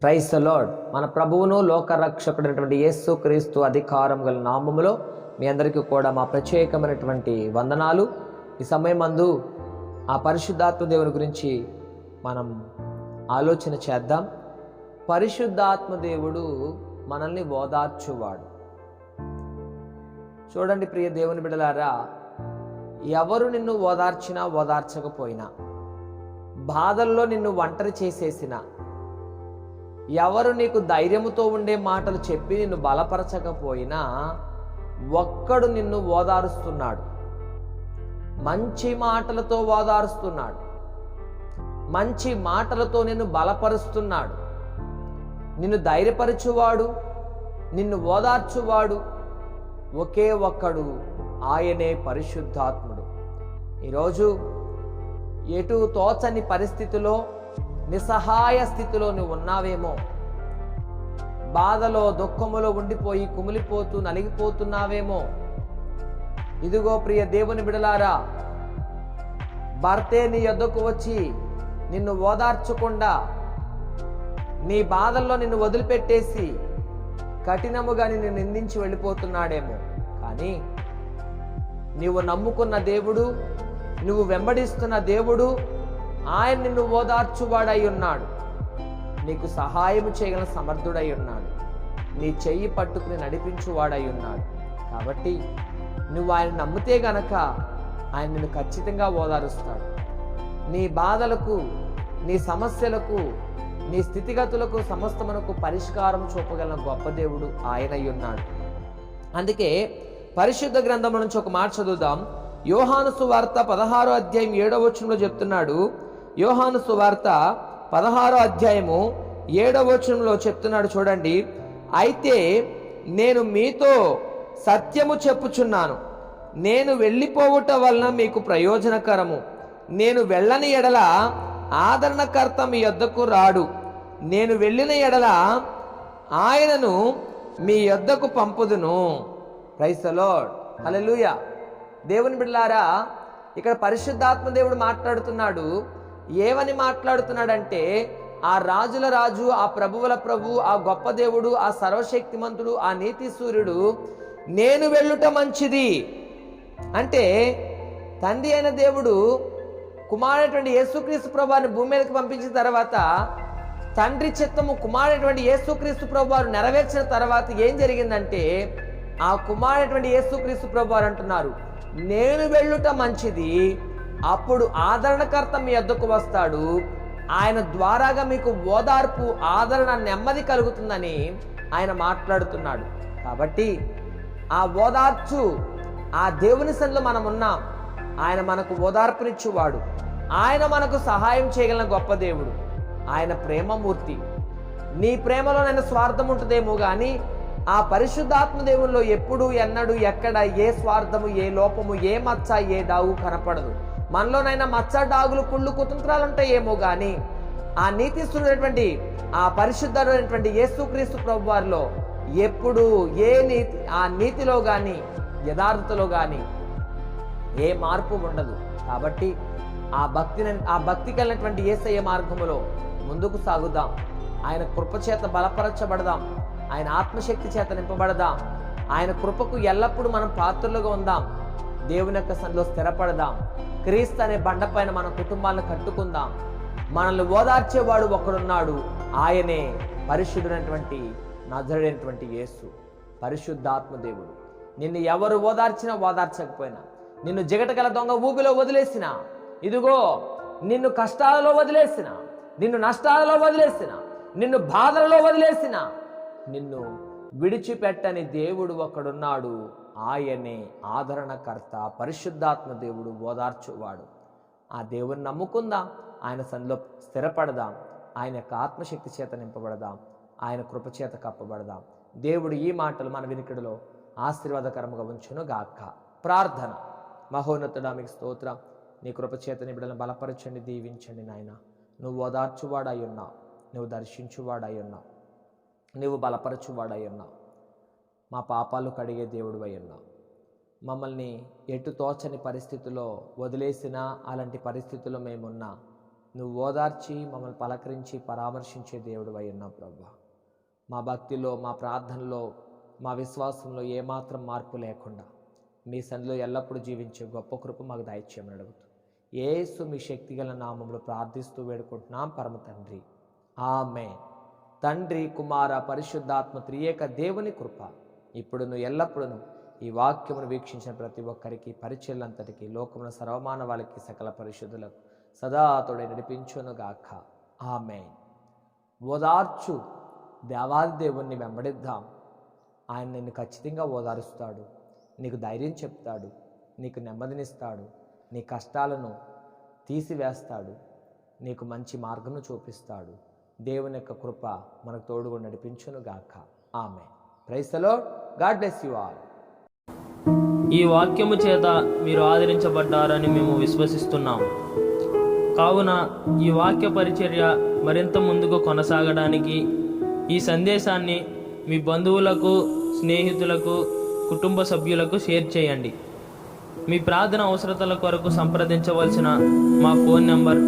Praise the lord. మన ప్రభువును లోకరక్షకుడైనటువంటి యేసు క్రీస్తు అధికారం గల నామములో మీ అందరికీ కూడా మా ప్రత్యేకమైనటువంటి వందనాలు. ఈ సమయమందు ఆ పరిశుద్ధాత్మ దేవుని గురించి మనం ఆలోచన చేద్దాం. పరిశుద్ధాత్మ దేవుడు మనల్ని ఓదార్చువాడు. చూడండి ప్రియ దేవుని బిడ్డలారా, ఎవరు నిన్ను ఓదార్చినా ఓదార్చకపోయినా, బాధల్లో నిన్ను ఒంటరి చేసేసినా, ఎవరు నీకు ధైర్యముతో ఉండే మాటలు చెప్పి నిన్ను బలపరచకపోయినా, ఒక్కడు నిన్ను ఓదారుస్తున్నాడు. మంచి మాటలతో ఓదారుస్తున్నాడు, మంచి మాటలతో నిన్ను బలపరుస్తున్నాడు. నిన్ను ధైర్యపరచువాడు, నిన్ను ఓదార్చువాడు ఒకే ఒక్కడు, ఆయనే పరిశుద్ధాత్ముడు. ఈరోజు ఎటు తోచని పరిస్థితిలో, నిస్సహాయ స్థితిలో నువ్వు ఉన్నావేమో, బాధలో దుఃఖములో ఉండిపోయి కుమిలిపోతూ నలిగిపోతున్నావేమో. ఇదిగో ప్రియ దేవుని బిడలారా, భర్తే నీ యొద్దకు వచ్చి నిన్ను ఓదార్చకుండా నీ బాధల్లో నిన్ను వదిలిపెట్టేసి కఠినముగా నిన్ను నిందించి వెళ్ళిపోతున్నాడేమో. కానీ నీవు నమ్ముకున్న దేవుడు, నువ్వు వెంబడిస్తున్న దేవుడు, ఆయన నిన్ను ఓదార్చువాడై ఉన్నాడు. నీకు సహాయం చేయగల సమర్థుడై ఉన్నాడు. నీ చెయ్యి పట్టుకుని నడిపించువాడై ఉన్నాడు. కాబట్టి నువ్వు ఆయన నమ్మితే గనక ఆయన నిన్ను ఖచ్చితంగా ఓదారుస్తాడు. నీ బాధలకు, నీ సమస్యలకు, నీ స్థితిగతులకు సమస్తమునకు పరిష్కారం చూపగల గొప్ప దేవుడు ఆయనై ఉన్నాడు. అందుకే పరిశుద్ధ గ్రంథం నుంచి ఒక మాట చదువుదాం. యోహాను సువార్త 16వ అధ్యాయం 7వ వచనంలో చెప్తున్నాడు. యోహాను సువార్త 16వ అధ్యాయము 7వ వచనంలో చెప్తున్నాడు, చూడండి. అయితే నేను మీతో సత్యము చెప్పుచున్నాను, నేను వెళ్ళిపోవుట వలన మీకు ప్రయోజనకరము. నేను వెళ్ళని ఎడల ఆదరణకర్త మీ యొద్దకు రాడు. నేను వెళ్ళిన ఎడల ఆయనను మీ యొద్దకు పంపుదును. ప్రైజ్ ద లార్డ్, హల్లెలూయా. దేవుని బిడ్డలారా, ఇక్కడ పరిశుద్ధాత్మ దేవుడు మాట్లాడుతున్నాడు. ఏమని మాట్లాడుతున్నాడంటే, ఆ రాజుల రాజు, ఆ ప్రభువుల ప్రభు, ఆ గొప్ప దేవుడు, ఆ సర్వశక్తిమంతుడు, ఆ నీతి సూర్యుడు నేను వెళ్ళుట మంచిది అంటే, తండ్రి అయిన దేవుడు కుమారుడైనటువంటి యేసుక్రీస్తు ప్రభువారిని భూమి మీదకి పంపించిన తర్వాత, తండ్రి చిత్తము కుమారుడైనటువంటి యేసుక్రీస్తు ప్రభువారు నెరవేర్చిన తర్వాత ఏం జరిగిందంటే, ఆ కుమారుడైనటువంటి యేసుక్రీస్తు ప్రభువారు అంటున్నారు, నేను వెళ్ళుట మంచిది, అప్పుడు ఆదరణకర్త మీ వద్దకు వస్తాడు, ఆయన ద్వారాగా మీకు ఓదార్పు, ఆదరణ, నెమ్మది కలుగుతుందని ఆయన మాట్లాడుతున్నాడు. కాబట్టి ఆ ఓదార్చు, ఆ దేవుని సన్నిధిలో మనం ఉన్నాం. ఆయన మనకు ఓదార్పునిచ్చువాడు, ఆయన మనకు సహాయం చేయగలిగిన గొప్ప దేవుడు, ఆయన ప్రేమమూర్తి. నీ ప్రేమలోనైనా స్వార్థం ఉంటుందేమో కానీ ఆ పరిశుద్ధాత్మ దేవుల్లో ఎప్పుడు, ఎన్నడూ, ఎక్కడ ఏ స్వార్థము, ఏ లోపము, ఏ మచ్చ, ఏ డాగు కనపడదు. మనలోనైనా మచ్చ, డాగులు, కుళ్ళు, కుతంత్రాలు ఉంటాయేమో కానీ ఆ నీతిస్తున్నటువంటి, ఆ పరిశుద్ధమైనటువంటి యేసుక్రీస్తు ప్రభు వారిలో ఎప్పుడు ఏ నీతి, ఆ నీతిలో కానీ యథార్థతలో కానీ ఏ మార్పు ఉండదు. కాబట్టి ఆ భక్తి కలిగినటువంటి యేసయ్య మార్గములో ముందుకు సాగుదాం. ఆయన కృపచేత బలపరచబడదాం, ఆయన ఆత్మశక్తి చేత నింపబడదాం. ఆయన కృపకు ఎల్లప్పుడూ మనం పాత్రలుగా ఉందాం. దేవుని యొక్క సన్నిధిలో స్థిరపడదాం. క్రీస్తు అనే బండపైన మన కుటుంబాలను కట్టుకుందాం. మనల్ని ఓదార్చేవాడు ఒకడున్నాడు, ఆయనే పరిశుద్ధుడైనటువంటి నజరుడైనటువంటి యేసు, పరిశుద్ధాత్మ దేవుడు. నిన్ను ఎవరు ఓదార్చినా ఓదార్చకపోయినా, నిన్ను జిగటగల దొంగ ఊబిలో వదిలేసిన, ఇదిగో నిన్ను కష్టాలలో వదిలేసిన, నిన్ను నష్టాలలో వదిలేసిన, నిన్ను బాధలలో వదిలేసిన, నిన్ను విడిచిపెట్టని దేవుడు ఒకడున్నాడు, ఆయనే ఆదరణకర్త, పరిశుద్ధాత్మ దేవుడు, ఓదార్చువాడు. ఆ దేవుని నమ్ముకుందాం, ఆయన సన్నిధిలో స్థిరపడదాం, ఆయన యొక్క ఆత్మశక్తి చేత నింపబడదాం, ఆయన కృపచేత కప్పబడదాం. దేవుడు ఈ మాటలు మన వినికిడిలో ఆశీర్వాదకరముగా ఉంచును గాక. ప్రార్థన. మహోన్నతుడా, మీకు స్తోత్రం. నీ కృపచేత నీ బిడ్డలను బలపరచండి, దీవించండి నాయన. నువ్వు ఓదార్చువాడై ఉన్నావు, నువ్వు దర్శించువాడై ఉన్నావు, నువ్వు బలపరచువాడై ఉన్నావు, మా పాపాలు కడిగే దేవుడు అయి ఉన్నావు. మమ్మల్ని ఎటు తోచని పరిస్థితుల్లో వదిలేసినా, అలాంటి పరిస్థితుల్లో మేమున్నా నువ్వు ఓదార్చి మమ్మల్ని పలకరించి పరామర్శించే దేవుడు అయి ఉన్నావు ప్రభా. మా భక్తిలో, మా ప్రార్థనలో, మా విశ్వాసంలో ఏమాత్రం మార్పు లేకుండా మీ సన్నిధిలో ఎల్లప్పుడూ జీవించే గొప్ప కృప మాకు దయచేయమని అడుగుతూ యేసు మీ శక్తిగల నామంలో ప్రార్థిస్తూ వేడుకుంటున్నాం పరమ తండ్రి, ఆమేన్. తండ్రి, కుమార, పరిశుద్ధాత్మ త్రియేక దేవుని కృప ఇప్పుడును ఎల్లప్పుడూ ఈ వాక్యమును వీక్షించిన ప్రతి ఒక్కరికి, పరిచర్లంతటికి, లోకమున సర్వమానవాళికి, సకల పరిశుద్ధులకు సదా తోడై నడిపించునుగాక, ఆమేన్. ఓదార్చు దేవాది దేవుణ్ణి వెంబడిద్దాం. ఆయన నిన్ను ఖచ్చితంగా ఓదారుస్తాడు, నీకు ధైర్యం చెప్తాడు, నీకు నెమ్మదినిస్తాడు, నీ కష్టాలను తీసివేస్తాడు, నీకు మంచి మార్గమును చూపిస్తాడు. దేవుని యొక్క కృప మనకు తోడుగా నడిపించునుగాక, amen. Praise the lord. God bless you all. ఈ వాక్యము చేత మీరు ఆదరించబడ్డారని మేము విశ్వసిస్తున్నాం. కావున ఈ వాక్య పరిచర్య మరింత ముందుకు కొనసాగడానికి ఈ సందేశాన్ని మీ బంధువులకు, స్నేహితులకు, కుటుంబ సభ్యులకు షేర్ చేయండి. మీ ప్రార్థన అవసరతల కొరకు సంప్రదించవలసిన మా ఫోన్ నంబర్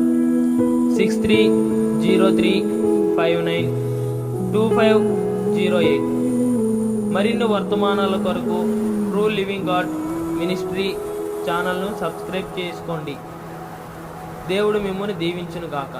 6303592508. మరిన్ని వర్తమానాల కొరకు ట్రూ లివింగ్ గాడ్ మినిస్ట్రీ ఛానల్ను సబ్స్క్రైబ్ చేసుకోండి. దేవుడు మిమ్మల్ని దీవించును గాక.